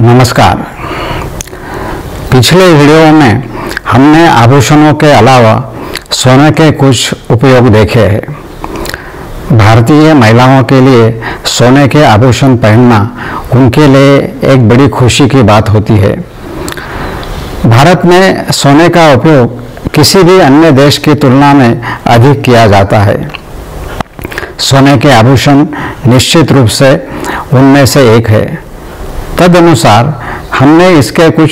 नमस्कार। पिछले वीडियो में हमने आभूषणों के अलावा सोने के कुछ उपयोग देखे हैं। भारतीय महिलाओं के लिए सोने के आभूषण पहनना उनके लिए एक बड़ी खुशी की बात होती है। भारत में सोने का उपयोग किसी भी अन्य देश की तुलना में अधिक किया जाता है। सोने के आभूषण निश्चित रूप से उनमें से एक है। तदनुसार हमने इसके कुछ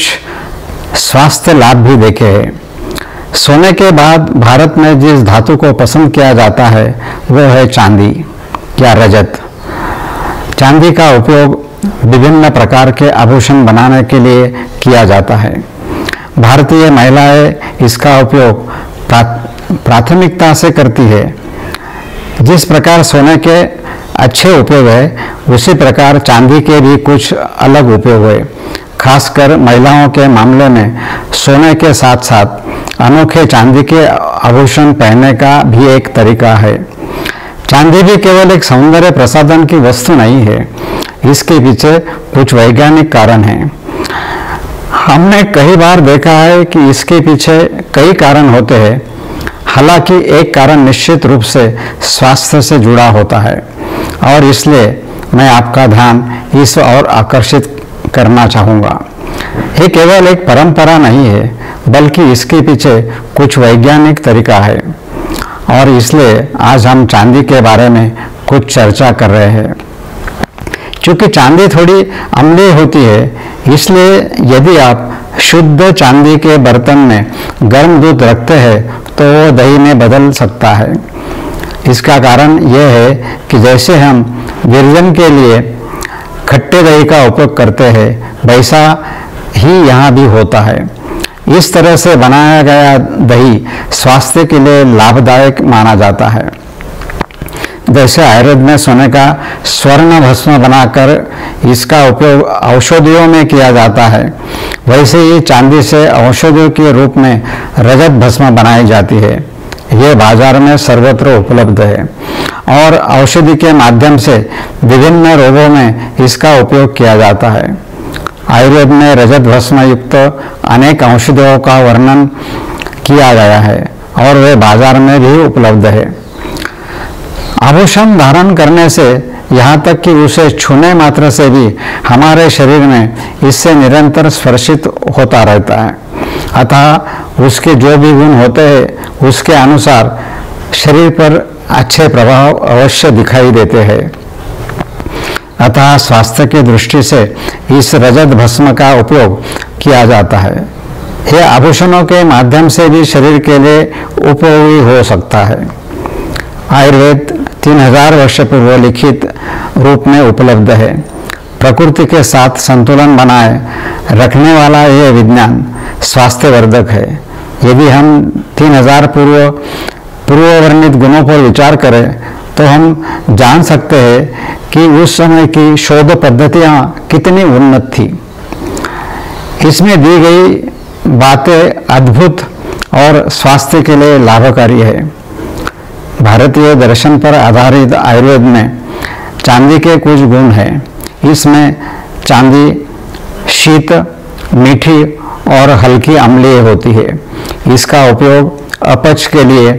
स्वास्थ्य लाभ भी देखे हैं। सोने के बाद भारत में जिस धातु को पसंद किया जाता है वो है चांदी या रजत। चांदी का उपयोग विभिन्न प्रकार के आभूषण बनाने के लिए किया जाता है। भारतीय महिलाएं इसका उपयोग प्राथमिकता से करती है। जिस प्रकार सोने के अच्छे उपयोग है उसी प्रकार चांदी के भी कुछ अलग उपयोग है। खासकर महिलाओं के मामले में सोने के साथ साथ अनोखे चांदी के आभूषण पहनने का भी एक तरीका है। चांदी भी केवल एक सौंदर्य प्रसाधन की वस्तु नहीं है, इसके पीछे कुछ वैज्ञानिक कारण हैं। हमने कई बार देखा है कि इसके पीछे कई कारण होते हैं। हालांकि एक कारण निश्चित रूप से स्वास्थ्य से जुड़ा होता है और इसलिए मैं आपका ध्यान इस ओर आकर्षित करना चाहूँगा। ये केवल एक परंपरा नहीं है बल्कि इसके पीछे कुछ वैज्ञानिक तरीका है और इसलिए आज हम चांदी के बारे में कुछ चर्चा कर रहे हैं। क्योंकि चांदी थोड़ी अम्लीय होती है, इसलिए यदि आप शुद्ध चांदी के बर्तन में गर्म दूध रखते हैं तो वो दही में बदल सकता है। इसका कारण यह है कि जैसे हम विरजन के लिए खट्टे दही का उपयोग करते हैं वैसा ही यहाँ भी होता है। इस तरह से बनाया गया दही स्वास्थ्य के लिए लाभदायक माना जाता है। जैसे आयुर्वेद में सोने का स्वर्ण भस्म बनाकर इसका उपयोग औषधियों में किया जाता है, वैसे ही चांदी से औषधियों के रूप में रजत भस्म बनाई जाती है। ये बाजार में सर्वत्र उपलब्ध है और औषधि के माध्यम से विभिन्न रोगों में इसका उपयोग किया जाता है। आयुर्वेद में रजत भस्म युक्त अनेक औषधियों का वर्णन किया गया है और वे बाजार में भी उपलब्ध है। आभूषण धारण करने से यहाँ तक कि उसे छूने मात्र से भी हमारे शरीर में इससे निरंतर स्पर्शित होता रहता है। अतः उसके जो भी गुण होते हैं उसके अनुसार शरीर पर अच्छे प्रभाव अवश्य दिखाई देते हैं। अतः स्वास्थ्य की दृष्टि से इस रजत भस्म का उपयोग किया जाता है। यह आभूषणों के माध्यम से भी शरीर के लिए उपयोगी हो सकता है। आयुर्वेद 3000 वर्ष पूर्व लिखित रूप में उपलब्ध है। प्रकृति के साथ संतुलन बनाए रखने वाला यह विज्ञान स्वास्थ्यवर्धक है। यदि हम 3000 पूर्व वर्णित गुणों पर विचार करें तो हम जान सकते हैं कि उस समय की शोध पद्धतियाँ कितनी उन्नत थी। इसमें दी गई बातें अद्भुत और स्वास्थ्य के लिए लाभकारी है। भारतीय दर्शन पर आधारित आयुर्वेद में चांदी के कुछ गुण हैं। इसमें चांदी शीत, मीठी और हल्की अम्लीय होती है। इसका उपयोग अपच के लिए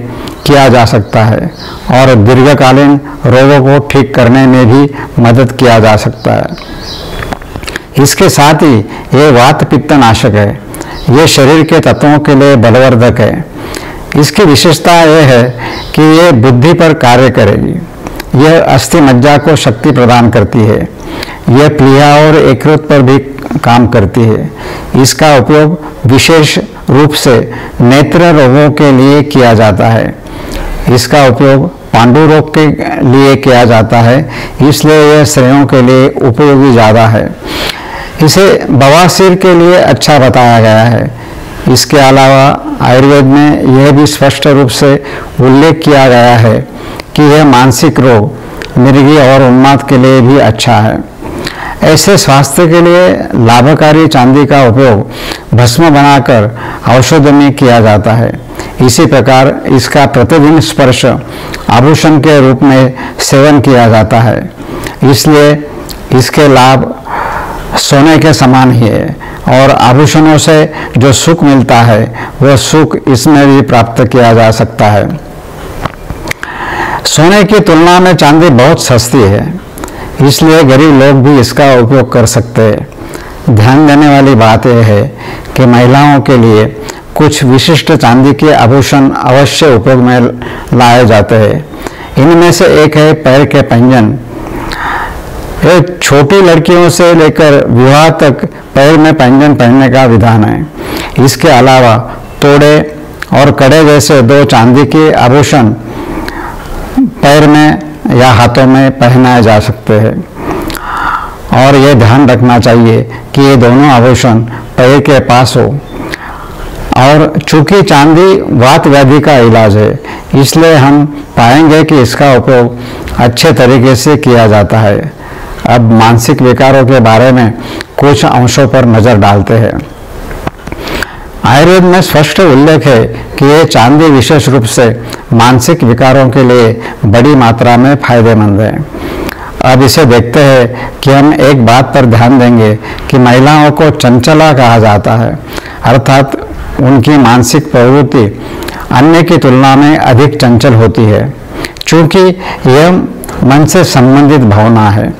किया जा सकता है और दीर्घकालीन रोगों को ठीक करने में भी मदद किया जा सकता है। इसके साथ ही ये वात पित्त नाशक है। ये शरीर के तत्वों के लिए बलवर्धक है। इसकी विशेषता यह है कि यह बुद्धि पर कार्य करेगी। यह अस्थि मज्जा को शक्ति प्रदान करती है। यह प्लीहा और यकृत पर भी काम करती है। इसका उपयोग विशेष रूप से नेत्र रोगों के लिए किया जाता है। इसका उपयोग पांडु रोग के लिए किया जाता है, इसलिए यह स्त्रियों के लिए उपयोगी ज़्यादा है। इसे बवासीर के लिए अच्छा बताया गया है। इसके अलावा आयुर्वेद में यह भी स्पष्ट रूप से उल्लेख किया गया है कि यह मानसिक रोग, मिर्गी और उन्माद के लिए भी अच्छा है। ऐसे स्वास्थ्य के लिए लाभकारी चांदी का उपयोग भस्म बनाकर औषध में किया जाता है। इसी प्रकार इसका प्रतिदिन स्पर्श आभूषण के रूप में सेवन किया जाता है। इसलिए इसके लाभ सोने के समान ही है और आभूषणों से जो सुख मिलता है वह सुख इसमें भी प्राप्त किया जा सकता है। सोने की तुलना में चांदी बहुत सस्ती है, इसलिए गरीब लोग भी इसका उपयोग कर सकते हैं। ध्यान देने वाली बात यह है कि महिलाओं के लिए कुछ विशिष्ट चांदी के आभूषण अवश्य उपयोग में लाए जाते हैं। इनमें से एक है पैर के पैंजन। एक छोटी लड़कियों से लेकर विवाह तक पैर में पैंजन पहनने का विधान है। इसके अलावा तोड़े और कड़े जैसे दो चांदी के आभूषण पैर में या हाथों में पहनाए जा सकते हैं और यह ध्यान रखना चाहिए कि ये दोनों आभूषण पैर के पास हो। और चूंकि चांदी वात व्याधि का इलाज है, इसलिए हम पाएंगे कि इसका उपयोग अच्छे तरीके से किया जाता है। अब मानसिक विकारों के बारे में कुछ अंशों पर नजर डालते हैं। आयुर्वेद में स्पष्ट उल्लेख है कि ये चांदी विशेष रूप से मानसिक विकारों के लिए बड़ी मात्रा में फायदेमंद है। अब इसे देखते हैं कि हम एक बात पर ध्यान देंगे कि महिलाओं को चंचला कहा जाता है, अर्थात उनकी मानसिक प्रवृत्ति अन्य की तुलना में अधिक चंचल होती है। चूंकि यह मन से संबंधित भावना है,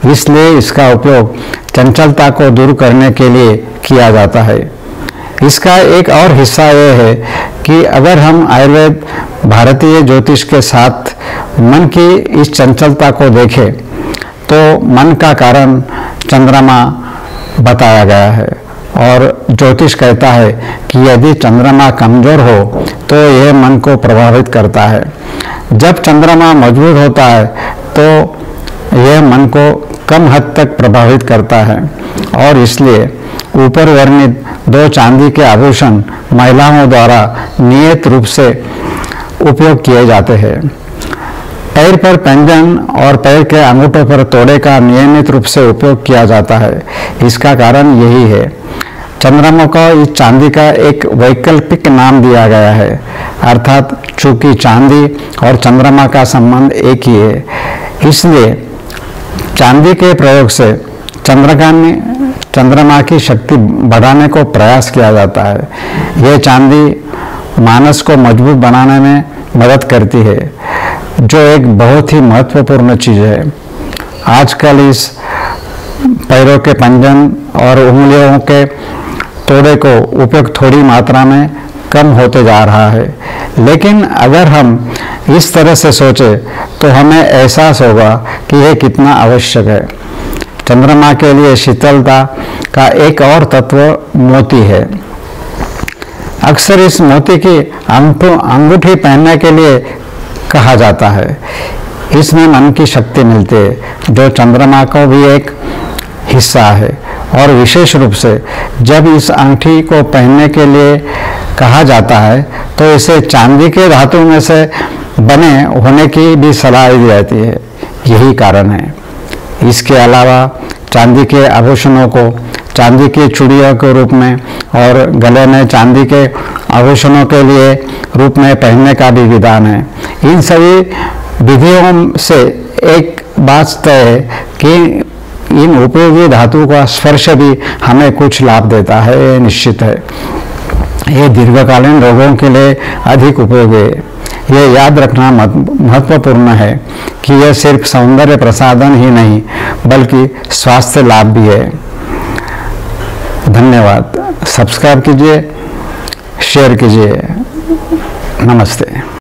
इसलिए इसका उपयोग चंचलता को दूर करने के लिए किया जाता है। इसका एक और हिस्सा यह है कि अगर हम आयुर्वेद भारतीय ज्योतिष के साथ मन की इस चंचलता को देखें तो मन का कारण चंद्रमा बताया गया है और ज्योतिष कहता है कि यदि चंद्रमा कमजोर हो तो यह मन को प्रभावित करता है। जब चंद्रमा मजबूत होता है तो यह मन को कम हद तक प्रभावित करता है और इसलिए ऊपर वर्णित दो चांदी के आभूषण महिलाओं द्वारा नियत रूप से उपयोग किए जाते हैं। पैर पर पैंजन और पैर के अंगूठों पर तोड़े का नियमित रूप से उपयोग किया जाता है। इसका कारण यही है। चंद्रमा को इस चांदी का एक वैकल्पिक नाम दिया गया है, अर्थात चूंकि चांदी और चंद्रमा का संबंध एक ही है, इसलिए चांदी के प्रयोग से चंद्रमा की शक्ति बढ़ाने को प्रयास किया जाता है। यह चांदी मानस को मजबूत बनाने में मदद करती है, जो एक बहुत ही महत्वपूर्ण चीज है। आजकल इस पैरों के पंजन और उंगलियों के तोड़े को उपयोग थोड़ी मात्रा में कम होते जा रहा है, लेकिन अगर हम इस तरह से सोचें तो हमें एहसास होगा कि यह कितना आवश्यक है। चंद्रमा के लिए शीतलता का एक और तत्व मोती है। अक्सर इस मोती की अंगूठी पहनने के लिए कहा जाता है। इसमें मन की शक्ति मिलती है, जो चंद्रमा को भी एक हिस्सा है। और विशेष रूप से जब इस अंगूठी को पहनने के लिए कहा जाता है तो इसे चांदी के धातु में से बने होने की भी सलाह दी जाती है। यही कारण है। इसके अलावा चांदी के आभूषणों को चांदी की चूड़ियों के रूप में और गले में चांदी के आभूषणों के लिए रूप में पहनने का भी विधान है। इन सभी विधियों से एक बात तय है कि इन उपयोगी धातु का स्पर्श भी हमें कुछ लाभ देता है, ये निश्चित है। ये दीर्घकालीन रोगों के लिए अधिक उपयोगी है। ये याद रखना महत्वपूर्ण है कि यह सिर्फ सौंदर्य प्रसाधन ही नहीं बल्कि स्वास्थ्य लाभ भी है। धन्यवाद। सब्सक्राइब कीजिए, शेयर कीजिए। नमस्ते।